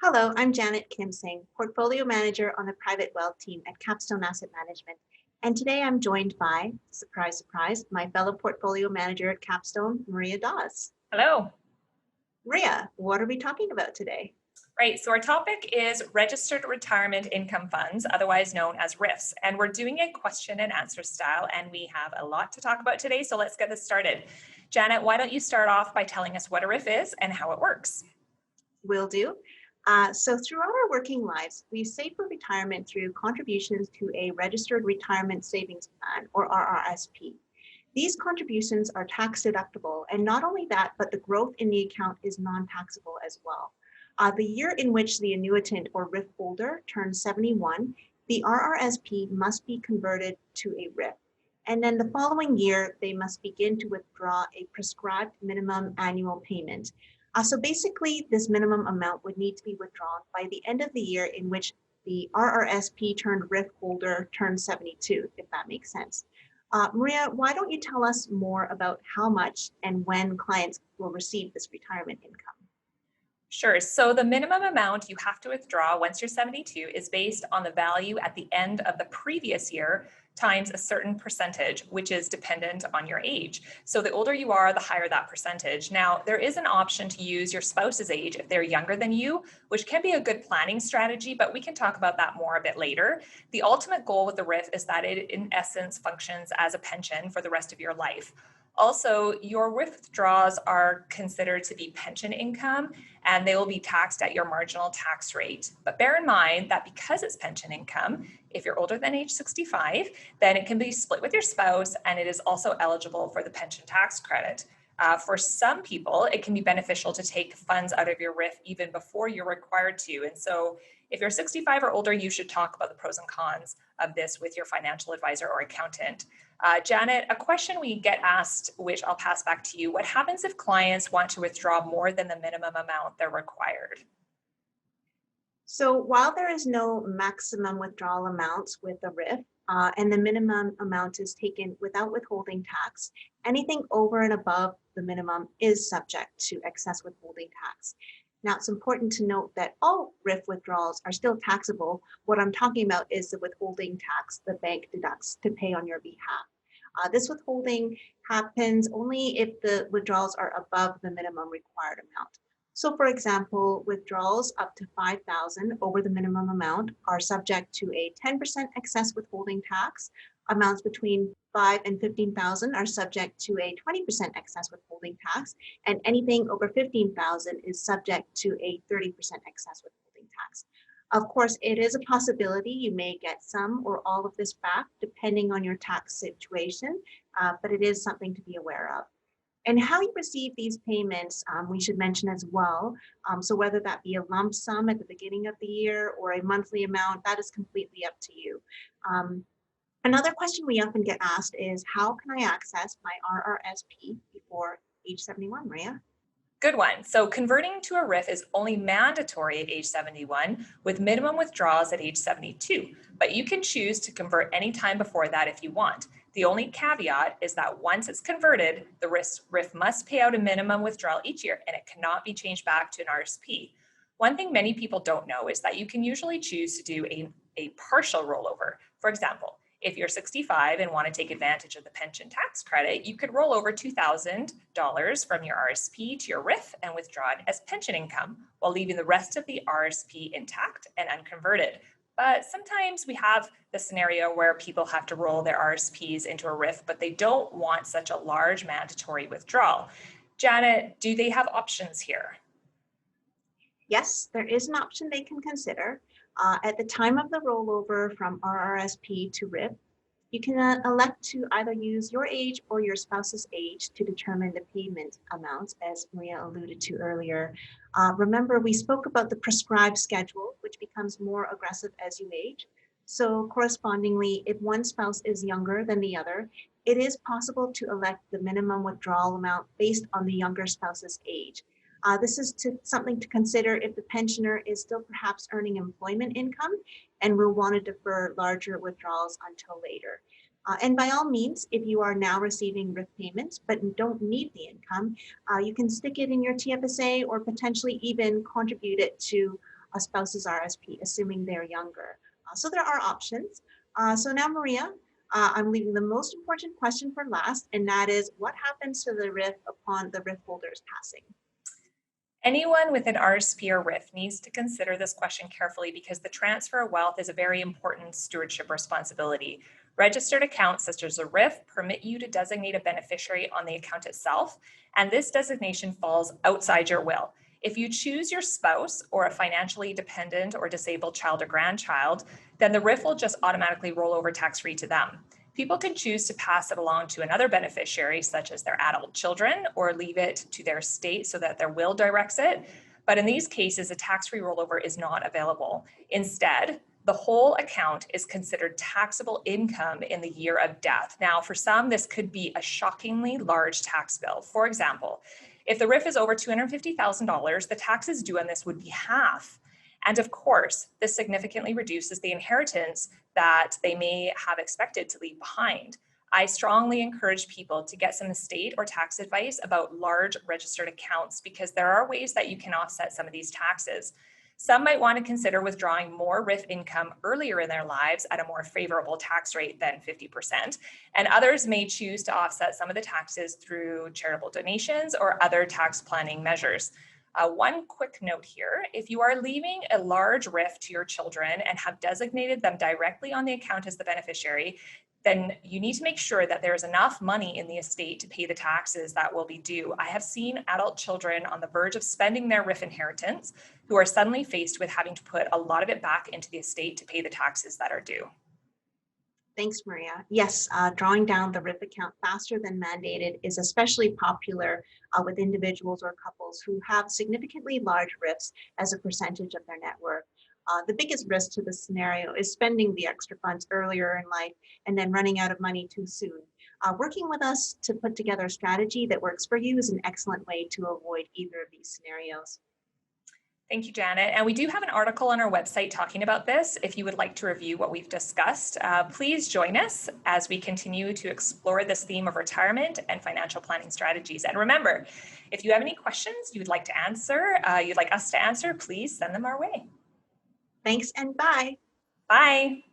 Hello, I'm Janet Kim Singh, Portfolio Manager on the Private Wealth team at Capstone Asset Management. And today I'm joined by, surprise, surprise, my fellow Portfolio Manager at Capstone, Maria Dawes. Hello. Maria, what are we talking about today? Right, so our topic is registered retirement income funds, otherwise known as RRIFs. And we're doing a question and answer style, and we have a lot to talk about today. So let's get this started. Janet, why don't you start off by telling us what a RRIF is and how it works? Will do. So throughout our working lives, we save for retirement through contributions to a registered retirement savings plan, or RRSP. These contributions are tax deductible, and not only that, but the growth in the account is non-taxable as well. The year in which the annuitant or RRIF holder turns 71, the RRSP must be converted to a RRIF. And then the following year, they must begin to withdraw a prescribed minimum annual payment. So basically, this minimum amount would need to be withdrawn by the end of the year in which the RRSP turned RRIF holder turns 72, if that makes sense. Maria, why don't you tell us more about how much and when clients will receive this retirement income? Sure. So the minimum amount you have to withdraw once you're 72 is based on the value at the end of the previous year times a certain percentage, which is dependent on your age. So the older you are, the higher that percentage. Now, there is an option to use your spouse's age if they're younger than you, which can be a good planning strategy, but we can talk about that more a bit later. The ultimate goal with the RRIF is that it, in essence, functions as a pension for the rest of your life. Also, your withdrawals are considered to be pension income and they will be taxed at your marginal tax rate. But bear in mind that because it's pension income, if you're older than age 65, then it can be split with your spouse and it is also eligible for the pension tax credit. For some people, it can be beneficial to take funds out of your RRIF even before you're required to. And so if you're 65 or older, you should talk about the pros and cons of this with your financial advisor or accountant. Janet, a question we get asked, which I'll pass back to you. What happens if clients want to withdraw more than the minimum amount they're required? So while there is no maximum withdrawal amounts with the RRIF, and the minimum amount is taken without withholding tax, anything over and above the minimum is subject to excess withholding tax. Now, it's important to note that all RRIF withdrawals are still taxable. What I'm talking about is the withholding tax the bank deducts to pay on your behalf. This withholding happens only if the withdrawals are above the minimum required amount. So for example, withdrawals up to 5,000 over the minimum amount are subject to a 10% excess withholding tax. Amounts between 5 and 15,000 are subject to a 20% excess withholding tax, and anything over 15,000 is subject to a 30% excess withholding tax. Of course, it is a possibility you may get some or all of this back depending on your tax situation, but it is something to be aware of. And how you receive these payments, we should mention as well. So whether that be a lump sum at the beginning of the year or a monthly amount, that is completely up to you. Another question we often get asked is, how can I access my RRSP before age 71, Maria? Good one. So converting to a RRIF is only mandatory at age 71 with minimum withdrawals at age 72, but you can choose to convert any time before that if you want. The only caveat is that once it's converted, the RRIF must pay out a minimum withdrawal each year and it cannot be changed back to an RSP. One thing many people don't know is that you can usually choose to do a partial rollover. For example, if you're 65 and want to take advantage of the pension tax credit, you could roll over $2,000 from your RSP to your RRIF and withdraw it as pension income while leaving the rest of the RSP intact and unconverted. But sometimes we have the scenario where people have to roll their RSPs into a RRIF, but they don't want such a large mandatory withdrawal. Janet, do they have options here? Yes, there is an option they can consider. At the time of the rollover from RRSP to RRIF, you can elect to either use your age or your spouse's age to determine the payment amounts, as Maria alluded to earlier. Remember, we spoke about the prescribed schedule, which becomes more aggressive as you age. So correspondingly, if one spouse is younger than the other, it is possible to elect the minimum withdrawal amount based on the younger spouse's age. This is something to consider if the pensioner is still perhaps earning employment income and will want to defer larger withdrawals until later. And by all means, if you are now receiving RRIF payments but don't need the income, you can stick it in your TFSA or potentially even contribute it to a spouse's RSP, assuming they're younger. So there are options. So now, Maria, I'm leaving the most important question for last, and that is what happens to the RRIF upon the RRIF holder's passing? Anyone with an RSP or RRIF needs to consider this question carefully because the transfer of wealth is a very important stewardship responsibility. Registered accounts such as a RRIF permit you to designate a beneficiary on the account itself, and this designation falls outside your will. If you choose your spouse or a financially dependent or disabled child or grandchild, then the RRIF will just automatically roll over tax-free to them. People can choose to pass it along to another beneficiary, such as their adult children, or leave it to their estate so that their will directs it. But in these cases, a tax-free rollover is not available. Instead, the whole account is considered taxable income in the year of death. Now, for some, this could be a shockingly large tax bill. For example, if the RRIF is over $250,000, the taxes due on this would be half. And of course, this significantly reduces the inheritance that they may have expected to leave behind. I strongly encourage people to get some estate or tax advice about large registered accounts because there are ways that you can offset some of these taxes. Some might want to consider withdrawing more RRIF income earlier in their lives at a more favorable tax rate than 50%, and others may choose to offset some of the taxes through charitable donations or other tax planning measures. One quick note here, if you are leaving a large RRIF to your children and have designated them directly on the account as the beneficiary, then you need to make sure that there is enough money in the estate to pay the taxes that will be due. I have seen adult children on the verge of spending their RRIF inheritance who are suddenly faced with having to put a lot of it back into the estate to pay the taxes that are due. Thanks, Maria. Yes, drawing down the RRIF account faster than mandated is especially popular with individuals or couples who have significantly large RRIFs as a percentage of their net worth. The biggest risk to this scenario is spending the extra funds earlier in life and then running out of money too soon. Working with us to put together a strategy that works for you is an excellent way to avoid either of these scenarios. Thank you, Janet. And we do have an article on our website talking about this. If you would like to review what we've discussed, please join us as we continue to explore this theme of retirement and financial planning strategies. And remember, if you have any questions you'd like us to answer, please send them our way. Thanks and bye. Bye.